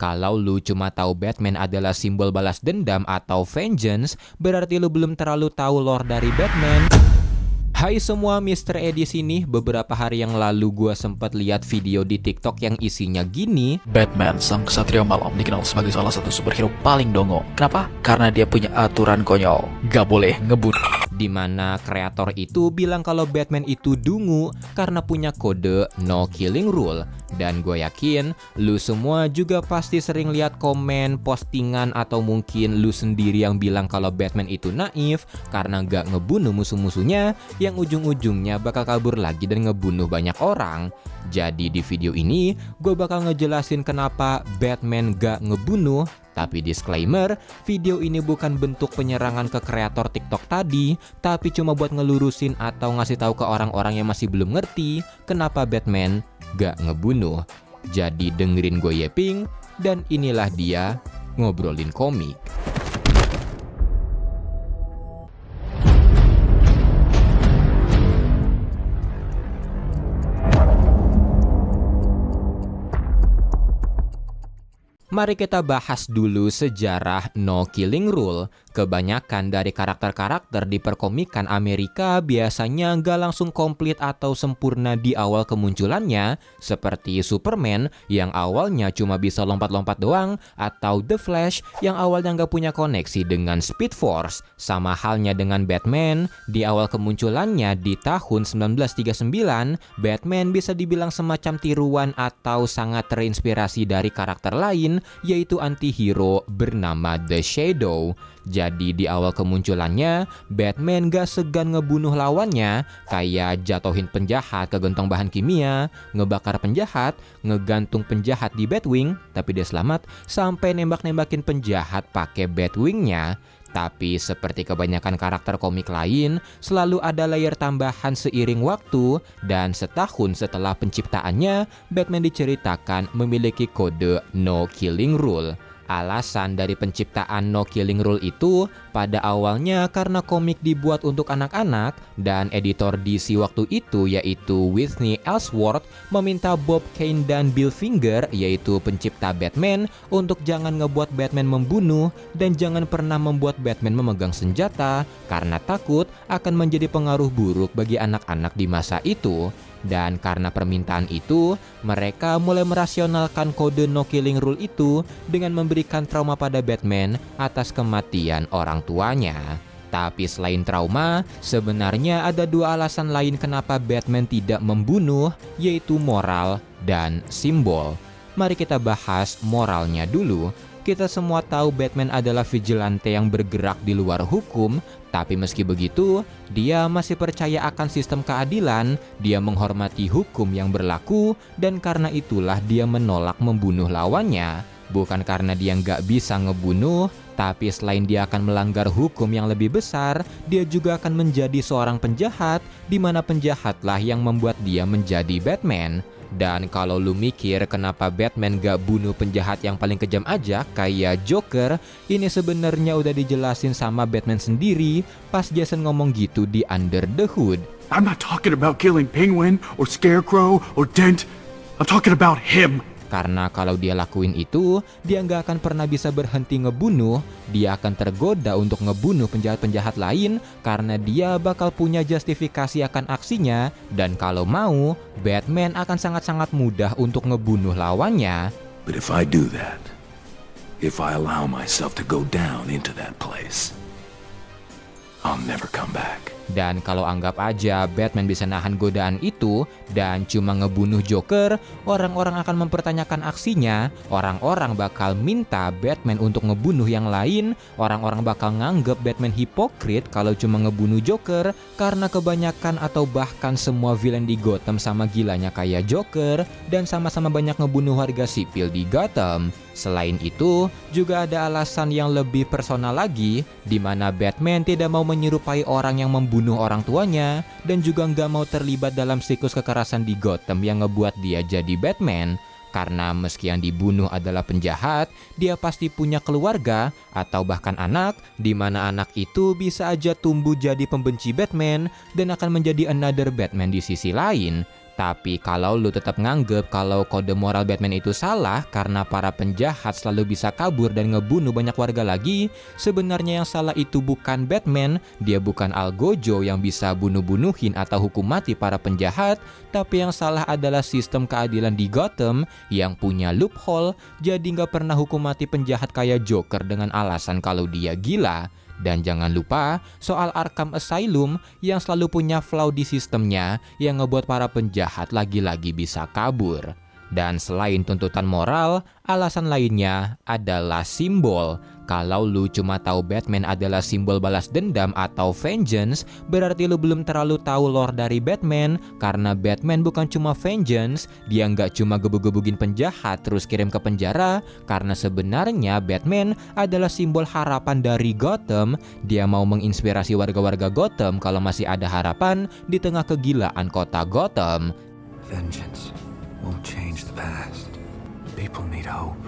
Kalau lu cuma tahu Batman adalah simbol balas dendam atau vengeance, berarti lu belum terlalu tahu lore dari Batman. Hai semua, Mr. Edi sini. Beberapa hari yang lalu gua sempat lihat video di TikTok yang isinya gini. Batman, sang kesatria malam, dikenal sebagai salah satu superhero paling dongo. Kenapa? Karena dia punya aturan konyol. Gak boleh ngebunuh. Dimana kreator itu bilang kalau Batman itu dungu karena punya kode no killing rule. Dan gue yakin lu semua juga pasti sering lihat komen, postingan, atau mungkin lu sendiri yang bilang kalau Batman itu naif karena gak ngebunuh musuh-musuhnya yang ujung-ujungnya bakal kabur lagi dan ngebunuh banyak orang. Jadi di video ini gue bakal ngejelasin kenapa Batman gak ngebunuh. Tapi disclaimer, video ini bukan bentuk penyerangan ke kreator TikTok tadi, tapi cuma buat ngelurusin atau ngasih tahu ke orang-orang yang masih belum ngerti kenapa Batman gak ngebunuh. Jadi dengerin gue yeping, dan inilah dia ngobrolin komik. Mari kita bahas dulu sejarah no killing rule. Kebanyakan dari karakter-karakter di perkomikan Amerika biasanya nggak langsung komplit atau sempurna di awal kemunculannya, seperti Superman yang awalnya cuma bisa lompat-lompat doang, atau The Flash yang awalnya nggak punya koneksi dengan Speed Force. Sama halnya dengan Batman, di awal kemunculannya di tahun 1939, Batman bisa dibilang semacam tiruan atau sangat terinspirasi dari karakter lain, yaitu antihero bernama The Shadow. Jadi di awal kemunculannya, Batman gak segan ngebunuh lawannya, kayak jatuhin penjahat ke gentong bahan kimia, ngebakar penjahat, ngegantung penjahat di Batwing, tapi dia selamat, sampai nembak-nembakin penjahat pakai Batwingnya. Tapi seperti kebanyakan karakter komik lain, selalu ada layer tambahan seiring waktu, dan setahun setelah penciptaannya, Batman diceritakan memiliki kode no killing rule. Alasan dari penciptaan no killing rule itu pada awalnya karena komik dibuat untuk anak-anak, dan editor DC waktu itu yaitu Whitney Ellsworth meminta Bob Kane dan Bill Finger, yaitu pencipta Batman, untuk jangan ngebuat Batman membunuh dan jangan pernah membuat Batman memegang senjata karena takut akan menjadi pengaruh buruk bagi anak-anak di masa itu. Dan karena permintaan itu, mereka mulai merasionalkan kode no killing rule itu dengan memberikan trauma pada Batman atas kematian orang tuanya. Tapi selain trauma, sebenarnya ada dua alasan lain kenapa Batman tidak membunuh, yaitu moral dan simbol. Mari kita bahas moralnya dulu. Kita semua tahu Batman adalah vigilante yang bergerak di luar hukum, tapi meski begitu, dia masih percaya akan sistem keadilan, dia menghormati hukum yang berlaku, dan karena itulah dia menolak membunuh lawannya. Bukan karena dia nggak bisa ngebunuh, tapi selain dia akan melanggar hukum yang lebih besar, dia juga akan menjadi seorang penjahat, di mana penjahatlah yang membuat dia menjadi Batman. Dan kalau lu mikir kenapa Batman gak bunuh penjahat yang paling kejam aja kayak Joker, ini sebenarnya udah dijelasin sama Batman sendiri pas Jason ngomong gitu di Under the Hood. I'm not talking about killing Penguin or Scarecrow or Dent. I'm talking about him. Karena kalau dia lakuin itu, dia nggak akan pernah bisa berhenti ngebunuh. Dia akan tergoda untuk ngebunuh penjahat-penjahat lain karena dia bakal punya justifikasi akan aksinya. Dan kalau mau, Batman akan sangat-sangat mudah untuk ngebunuh lawannya. But if I do that, if I allow myself to go down into that place, I'll never come back. Dan kalau anggap aja Batman bisa nahan godaan itu dan cuma ngebunuh Joker, orang-orang akan mempertanyakan aksinya, orang-orang bakal minta Batman untuk ngebunuh yang lain, orang-orang bakal nganggep Batman hipokrit kalau cuma ngebunuh Joker, karena kebanyakan atau bahkan semua villain di Gotham sama gilanya kayak Joker dan sama-sama banyak ngebunuh warga sipil di Gotham. Selain itu, juga ada alasan yang lebih personal lagi, di mana Batman tidak mau menyerupai orang yang membunuh orang tuanya, dan juga nggak mau terlibat dalam siklus kekerasan di Gotham yang ngebuat dia jadi Batman. Karena meski yang dibunuh adalah penjahat, dia pasti punya keluarga atau bahkan anak, di mana anak itu bisa aja tumbuh jadi pembenci Batman dan akan menjadi another Batman di sisi lain. Tapi kalau lu tetap nganggep kalau kode moral Batman itu salah karena para penjahat selalu bisa kabur dan ngebunuh banyak warga lagi, sebenarnya yang salah itu bukan Batman, dia bukan Algojo yang bisa bunuh-bunuhin atau hukum mati para penjahat, tapi yang salah adalah sistem keadilan di Gotham yang punya loophole, jadi nggak pernah hukum mati penjahat kayak Joker dengan alasan kalau dia gila. Dan jangan lupa soal Arkham Asylum yang selalu punya flaw di sistemnya yang ngebuat para penjahat lagi-lagi bisa kabur. Dan selain tuntutan moral, alasan lainnya adalah simbol. Kalau lu cuma tahu Batman adalah simbol balas dendam atau vengeance, berarti lu belum terlalu tahu lore dari Batman, karena Batman bukan cuma vengeance, dia nggak cuma gebug-gebugin penjahat terus kirim ke penjara, karena sebenarnya Batman adalah simbol harapan dari Gotham. Dia mau menginspirasi warga-warga Gotham kalau masih ada harapan di tengah kegilaan kota Gotham. Vengeance won't change the past. People need hope.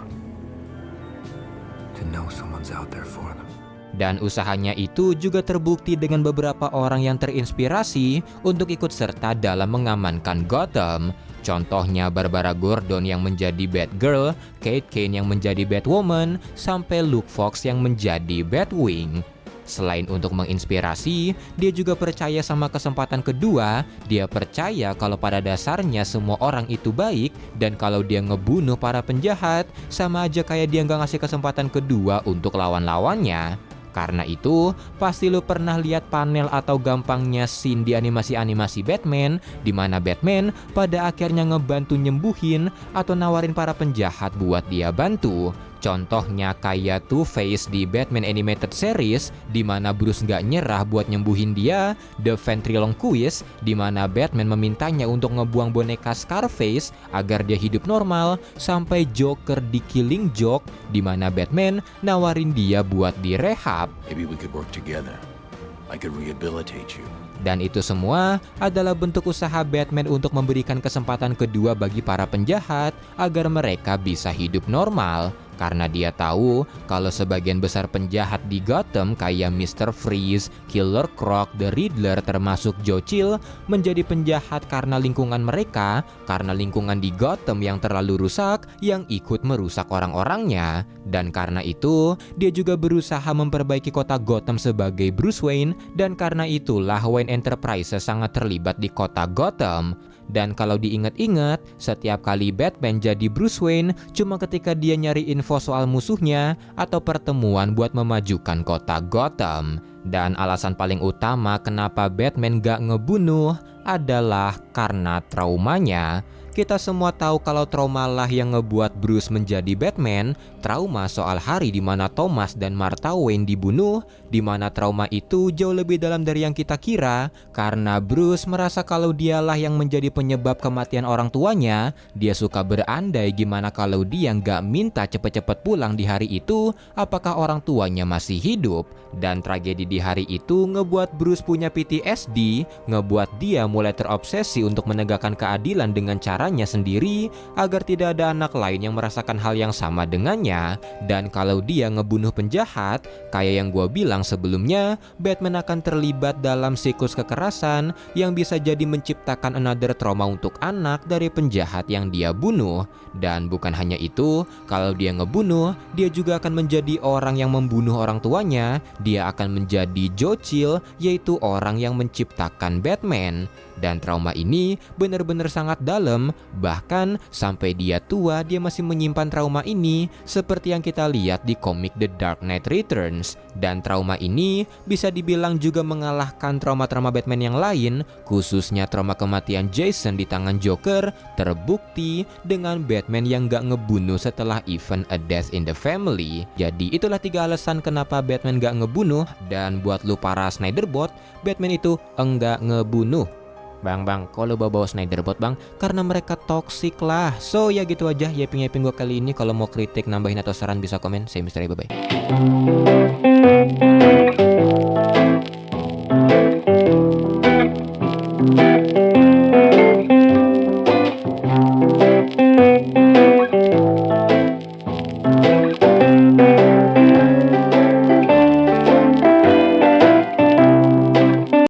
To know someone's out there for them. Dan usahanya itu juga terbukti dengan beberapa orang yang terinspirasi untuk ikut serta dalam mengamankan Gotham. Contohnya Barbara Gordon yang menjadi Batgirl, Kate Kane yang menjadi Batwoman, sampai Luke Fox yang menjadi Batwing. Selain untuk menginspirasi, dia juga percaya sama kesempatan kedua. Dia percaya kalau pada dasarnya semua orang itu baik, dan kalau dia ngebunuh para penjahat, sama aja kayak dia nggak ngasih kesempatan kedua untuk lawan-lawannya. Karena itu, pasti lu pernah lihat panel atau gampangnya scene di animasi-animasi Batman, di mana Batman pada akhirnya ngebantu nyembuhin atau nawarin para penjahat buat dia bantu. Contohnya kayak Two-Face di Batman Animated Series, di mana Bruce nggak nyerah buat nyembuhin dia, The Ventriloquist, di mana Batman memintanya untuk ngebuang boneka Scarface agar dia hidup normal, sampai Joker di Killing Joke, di mana Batman nawarin dia buat direhab. Maybe we could work together. I could rehabilitate you. Dan itu semua adalah bentuk usaha Batman untuk memberikan kesempatan kedua bagi para penjahat agar mereka bisa hidup normal. Karena dia tahu kalau sebagian besar penjahat di Gotham kayak Mr. Freeze, Killer Croc, The Riddler termasuk Joe Chill menjadi penjahat karena lingkungan mereka, karena lingkungan di Gotham yang terlalu rusak yang ikut merusak orang-orangnya. Dan karena itu, dia juga berusaha memperbaiki kota Gotham sebagai Bruce Wayne, dan karena itulah Wayne Enterprises sangat terlibat di kota Gotham. Dan kalau diingat-ingat, setiap kali Batman jadi Bruce Wayne cuma ketika dia nyari info soal musuhnya atau pertemuan buat memajukan kota Gotham. Dan alasan paling utama kenapa Batman gak ngebunuh adalah karena traumanya. Kita semua tahu kalau trauma lah yang ngebuat Bruce menjadi Batman, trauma soal hari di mana Thomas dan Martha Wayne dibunuh, di mana trauma itu jauh lebih dalam dari yang kita kira, karena Bruce merasa kalau dialah yang menjadi penyebab kematian orang tuanya. Dia suka berandai gimana kalau dia nggak minta cepet-cepet pulang di hari itu, apakah orang tuanya masih hidup. Dan tragedi di hari itu ngebuat Bruce punya PTSD, ngebuat dia mulai terobsesi untuk menegakkan keadilan dengan caranya sendiri agar tidak ada anak lain yang merasakan hal yang sama dengannya. Dan kalau dia ngebunuh penjahat, kayak yang gue bilang sebelumnya, Batman akan terlibat dalam siklus kekerasan yang bisa jadi menciptakan another trauma untuk anak dari penjahat yang dia bunuh. Dan bukan hanya itu, kalau dia ngebunuh, dia juga akan menjadi orang yang membunuh orang tuanya. Dia akan menjadi Joe Chill, yaitu orang yang menciptakan Batman. Dan trauma ini benar-benar sangat dalam, bahkan sampai dia tua dia masih menyimpan trauma ini, seperti yang kita lihat di komik The Dark Knight Returns. Dan trauma ini bisa dibilang juga mengalahkan trauma-trauma Batman yang lain, khususnya trauma kematian Jason di tangan Joker, terbukti dengan Batman yang gak ngebunuh setelah event A Death in the Family. Jadi itulah 3 alasan kenapa Batman gak ngebunuh. Dan buat lu para Snyderbot, Batman itu enggak ngebunuh. Bang, kok lu bawa Snyderbot bang? Karena mereka toksik lah. So ya gitu aja yaping-yaping gue kali ini. Kalau mau kritik, nambahin atau saran bisa komen. Saya Misteri, bye-bye.